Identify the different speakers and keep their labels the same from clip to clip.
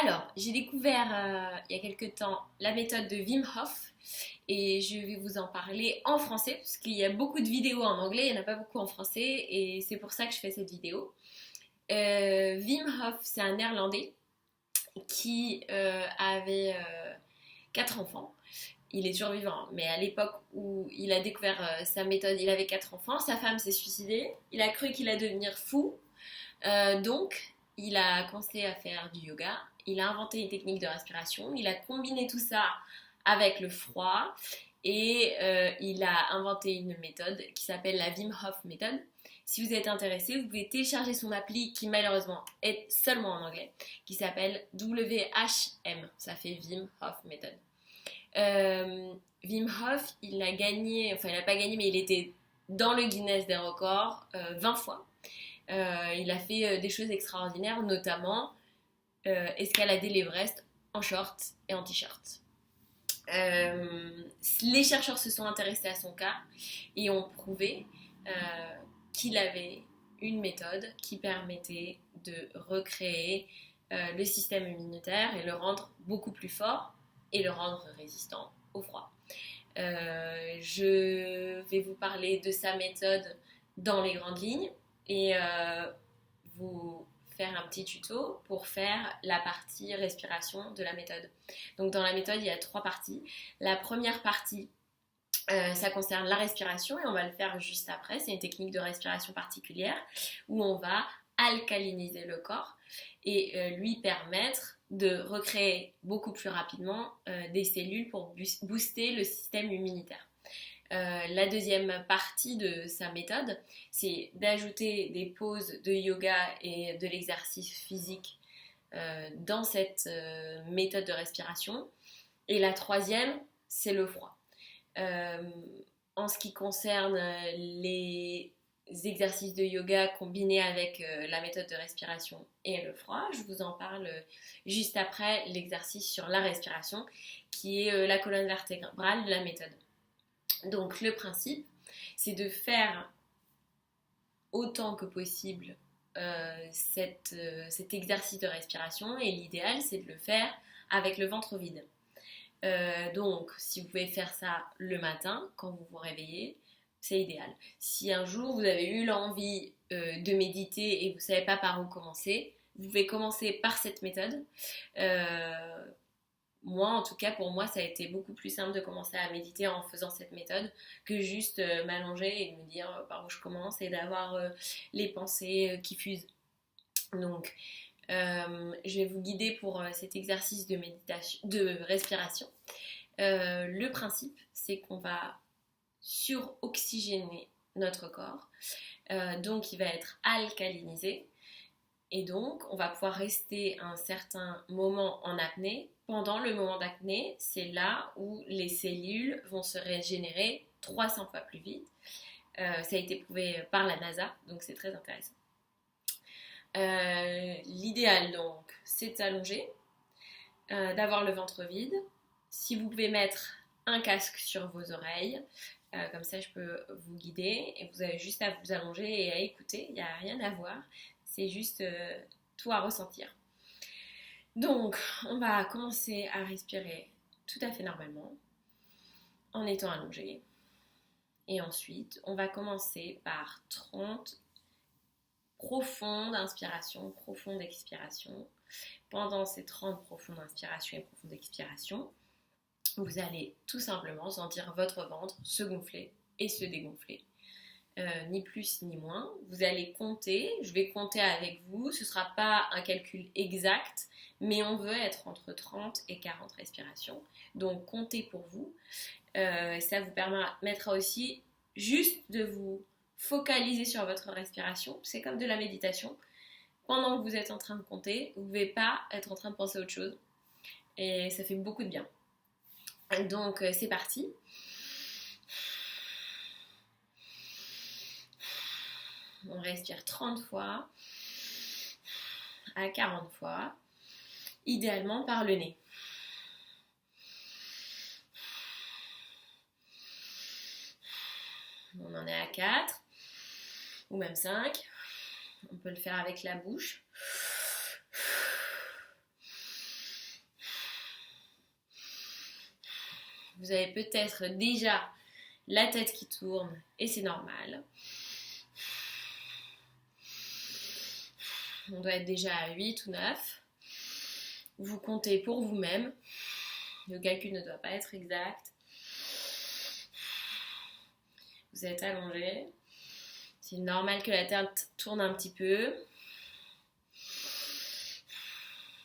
Speaker 1: Alors, j'ai découvert il y a quelque temps la méthode de Wim Hof et je vais vous en parler en français parce qu'il y a beaucoup de vidéos en anglais, il n'y en a pas beaucoup en français et c'est pour ça que je fais cette vidéo. Wim Hof, c'est un néerlandais qui avait 4 enfants. Il est toujours vivant, hein, mais à l'époque où il a découvert sa méthode, il avait 4 enfants. Sa femme s'est suicidée. Il a cru qu'il allait devenir fou. Donc, il a commencé à faire du yoga. Il a inventé une technique de respiration. Il a combiné tout ça avec le froid. Et il a inventé une méthode qui s'appelle la Wim Hof méthode. Si vous êtes intéressé, vous pouvez télécharger son appli qui malheureusement est seulement en anglais, qui s'appelle WHM. Ça fait Wim Hof méthode. Wim Hof, il a gagné, enfin il n'a pas gagné, mais il était dans le Guinness des records 20 fois. Il a fait des choses extraordinaires, notamment escalader l'Everest en short et en t-shirt. Les chercheurs se sont intéressés à son cas et ont prouvé qu'il avait une méthode qui permettait de recréer le système immunitaire et le rendre beaucoup plus fort et le rendre résistant au froid. Je vais vous parler de sa méthode dans les grandes lignes et vous faire un petit tuto pour faire la partie respiration de la méthode. Donc dans la méthode, il y a 3 parties. La première partie, ça concerne la respiration et on va le faire juste après. C'est une technique de respiration particulière où on va alcaliniser le corps et lui permettre de recréer beaucoup plus rapidement des cellules pour booster le système immunitaire. La deuxième partie de sa méthode, c'est d'ajouter des pauses de yoga et de l'exercice physique dans cette méthode de respiration. Et la troisième, c'est le froid. En ce qui concerne les exercices de yoga combinés avec la méthode de respiration et le froid, je vous en parle juste après l'exercice sur la respiration qui est la colonne vertébrale de la méthode. Donc le principe, c'est de faire autant que possible cet exercice de respiration et l'idéal c'est de le faire avec le ventre vide. Donc si vous pouvez faire ça le matin quand vous vous réveillez, c'est idéal. Si un jour vous avez eu l'envie de méditer et vous ne savez pas par où commencer, vous pouvez commencer par cette méthode. Moi, en tout cas, pour moi, ça a été beaucoup plus simple de commencer à méditer en faisant cette méthode que juste m'allonger et de me dire par où je commence et d'avoir les pensées qui fusent. Donc, je vais vous guider pour cet exercice de méditation, de respiration. Le principe, c'est qu'on va suroxygéner notre corps. Donc, il va être alcalinisé. Et donc, on va pouvoir rester un certain moment en apnée. Pendant le moment d'apnée, c'est là où les cellules vont se régénérer 300 fois plus vite. Ça a été prouvé par la NASA, donc c'est très intéressant. L'idéal, donc, c'est de s'allonger, d'avoir le ventre vide. Si vous pouvez mettre un casque sur vos oreilles, comme ça je peux vous guider et vous avez juste à vous allonger et à écouter, il n'y a rien à voir. C'est juste tout à ressentir. Donc, on va commencer à respirer tout à fait normalement en étant allongé. Et ensuite, on va commencer par 30 profondes inspirations, profondes expirations. Pendant ces 30 profondes inspirations et profondes expirations, vous allez tout simplement sentir votre ventre se gonfler et se dégonfler. Ni plus ni moins. Vous allez compter, je vais compter avec vous, ce ne sera pas un calcul exact, mais on veut être entre 30 et 40 respirations. Donc comptez pour vous. Ça vous permettra aussi juste de vous focaliser sur votre respiration. C'est comme de la méditation. Pendant que vous êtes en train de compter, vous ne pouvez pas être en train de penser à autre chose. Et ça fait beaucoup de bien. Donc c'est parti. On respire 30 fois à 40 fois, idéalement par le nez. On en est à 4 ou même 5. On peut le faire avec la bouche. Vous avez peut-être déjà la tête qui tourne et c'est normal. On doit être déjà à 8 ou 9. Vous comptez pour vous-même. Le calcul ne doit pas être exact. Vous êtes allongé. C'est normal que la tête tourne un petit peu.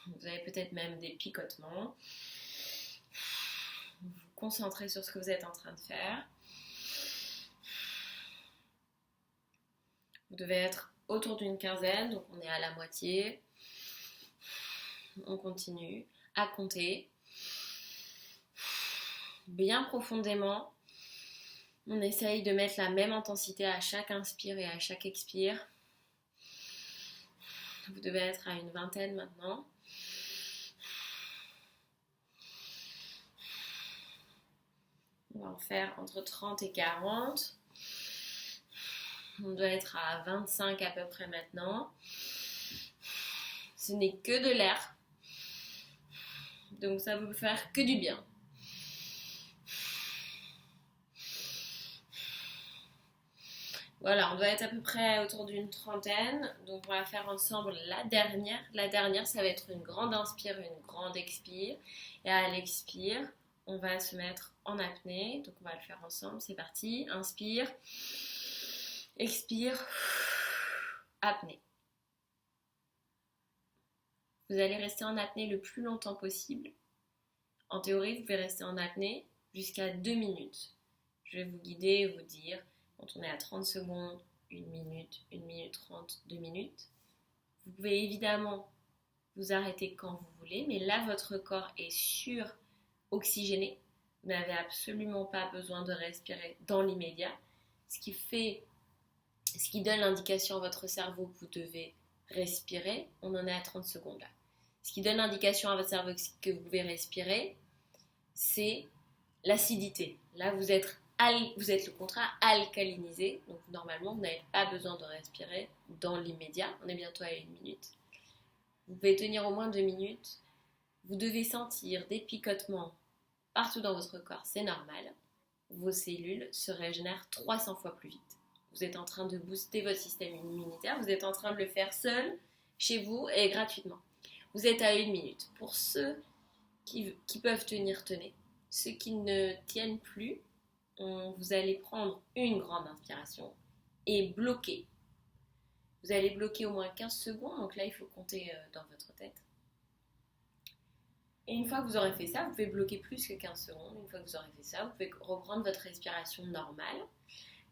Speaker 1: Vous avez peut-être même des picotements. Vous vous concentrez sur ce que vous êtes en train de faire. Vous devez être autour d'une quinzaine, donc on est à la moitié. On continue à compter. Bien profondément. On essaye de mettre la même intensité à chaque inspire et à chaque expire. Vous devez être à une vingtaine maintenant. On va en faire entre 30 et 40. On doit être à 25 à peu près maintenant. Ce n'est que de l'air. Donc ça peut faire que du bien. Voilà, on doit être à peu près autour d'une trentaine. Donc on va faire ensemble la dernière. La dernière, ça va être une grande inspire, une grande expire. Et à l'expire, on va se mettre en apnée. Donc on va le faire ensemble. C'est parti. Inspire. Expire. Apnée. Vous allez rester en apnée le plus longtemps possible. En théorie, vous pouvez rester en apnée jusqu'à 2 minutes. Je vais vous guider et vous dire, quand on est à 30 secondes, 1 minute 30, 2 minutes. Vous pouvez évidemment vous arrêter quand vous voulez, mais là, votre corps est sur-oxygéné. Vous n'avez absolument pas besoin de respirer dans l'immédiat, ce qui donne l'indication à votre cerveau que vous devez respirer. On en est à 30 secondes là. Ce qui donne l'indication à votre cerveau que vous pouvez respirer, c'est l'acidité. Là, vous êtes le contraire, alcalinisé. Donc, normalement, vous n'avez pas besoin de respirer dans l'immédiat. On est bientôt à 1 minute. Vous pouvez tenir au moins 2 minutes. Vous devez sentir des picotements partout dans votre corps. C'est normal. Vos cellules se régénèrent 300 fois plus vite. Vous êtes en train de booster votre système immunitaire. Vous êtes en train de le faire seul, chez vous et gratuitement. Vous êtes à 1 minute. Pour ceux qui peuvent tenir, tenez. Ceux qui ne tiennent plus, vous allez prendre une grande inspiration et bloquer. Vous allez bloquer au moins 15 secondes. Donc là, il faut compter dans votre tête. Et une fois que vous aurez fait ça, vous pouvez bloquer plus que 15 secondes. Une fois que vous aurez fait ça, vous pouvez reprendre votre respiration normale.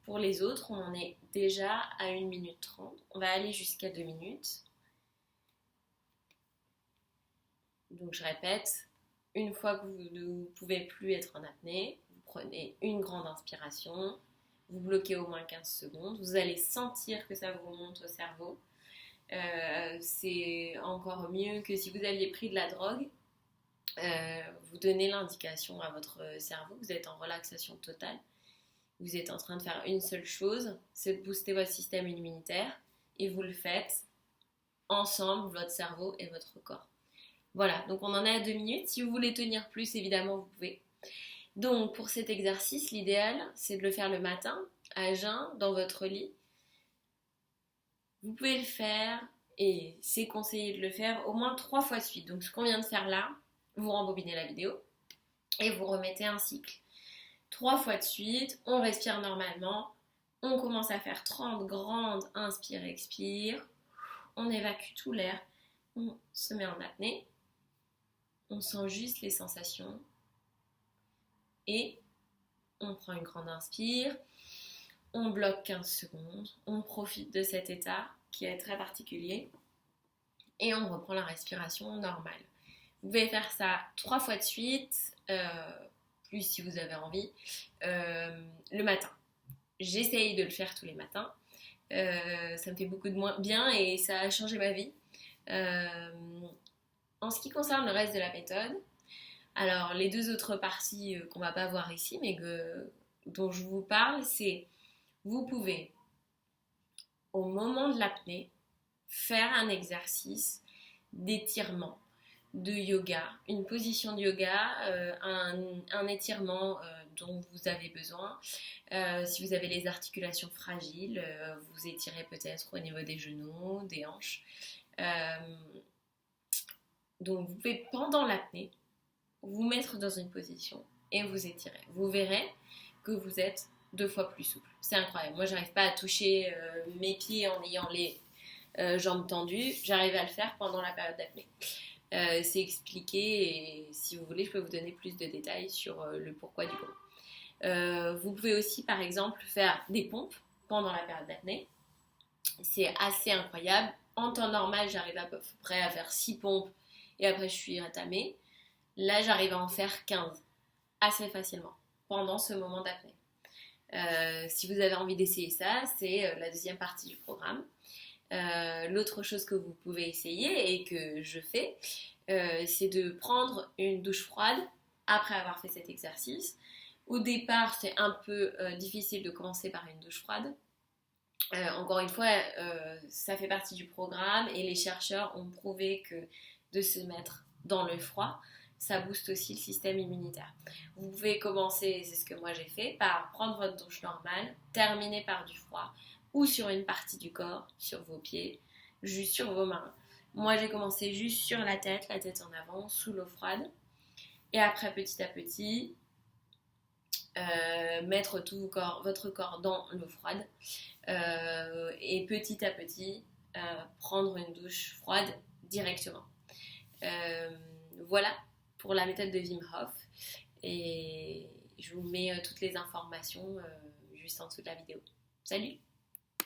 Speaker 1: Pour les autres, on en est déjà à 1 minute 30. On va aller jusqu'à 2 minutes. Donc je répète, une fois que vous ne pouvez plus être en apnée, vous prenez une grande inspiration, vous bloquez au moins 15 secondes, vous allez sentir que ça vous remonte au cerveau. C'est encore mieux que si vous aviez pris de la drogue. Vous donnez l'indication à votre cerveau, vous êtes en relaxation totale. Vous êtes en train de faire une seule chose, c'est de booster votre système immunitaire et vous le faites ensemble, votre cerveau et votre corps. Voilà, donc on en est à 2 minutes. Si vous voulez tenir plus, évidemment, vous pouvez. Donc pour cet exercice, l'idéal, c'est de le faire le matin, à jeun, dans votre lit. Vous pouvez le faire, et c'est conseillé de le faire au moins 3 fois de suite. Donc ce qu'on vient de faire là, vous rembobinez la vidéo et vous remettez un cycle. 3 fois de suite, on respire normalement, on commence à faire 30 grandes inspire-expire, on évacue tout l'air, on se met en apnée, on sent juste les sensations et on prend une grande inspire, on bloque 15 secondes, on profite de cet état qui est très particulier et on reprend la respiration normale. Vous pouvez faire ça 3 fois de suite, plus si vous avez envie, le matin. J'essaye de le faire tous les matins. Ça me fait beaucoup de bien et ça a changé ma vie. En ce qui concerne le reste de la méthode, alors les 2 autres parties qu'on ne va pas voir ici, mais dont je vous parle, c'est vous pouvez, au moment de l'apnée, faire un exercice d'étirement. de yoga, une position de yoga, un étirement dont vous avez besoin. Si vous avez les articulations fragiles, vous étirez peut-être au niveau des genoux, des hanches. Euh, donc vous pouvez, pendant l'apnée, vous mettre dans une position et vous étirez. Vous verrez que vous êtes 2 fois plus souple. C'est incroyable. Moi, j'arrive pas à toucher mes pieds en ayant les jambes tendues. J'arrive à le faire pendant la période d'apnée. C'est expliqué et si vous voulez, je peux vous donner plus de détails sur le pourquoi du comment. Vous pouvez aussi, par exemple, faire des pompes pendant la période d'apnée. C'est assez incroyable. En temps normal, j'arrive à peu près à faire 6 pompes et après je suis entamée. Là, j'arrive à en faire 15 assez facilement pendant ce moment d'apnée. Si vous avez envie d'essayer ça, c'est la deuxième partie du programme. L'autre chose que vous pouvez essayer et que je fais, c'est de prendre une douche froide après avoir fait cet exercice. Au départ, c'est un peu difficile de commencer par une douche froide. Encore une fois, ça fait partie du programme et les chercheurs ont prouvé que de se mettre dans le froid, ça booste aussi le système immunitaire. Vous pouvez commencer, c'est ce que moi j'ai fait, par prendre votre douche normale, terminer par du froid ou sur une partie du corps, sur vos pieds, juste sur vos mains. Moi j'ai commencé juste sur la tête en avant, sous l'eau froide. Et après petit à petit, mettre tout votre corps dans l'eau froide. Et petit à petit, prendre une douche froide directement. Voilà pour la méthode de Wim Hof et je vous mets toutes les informations juste en dessous de la vidéo. Salut!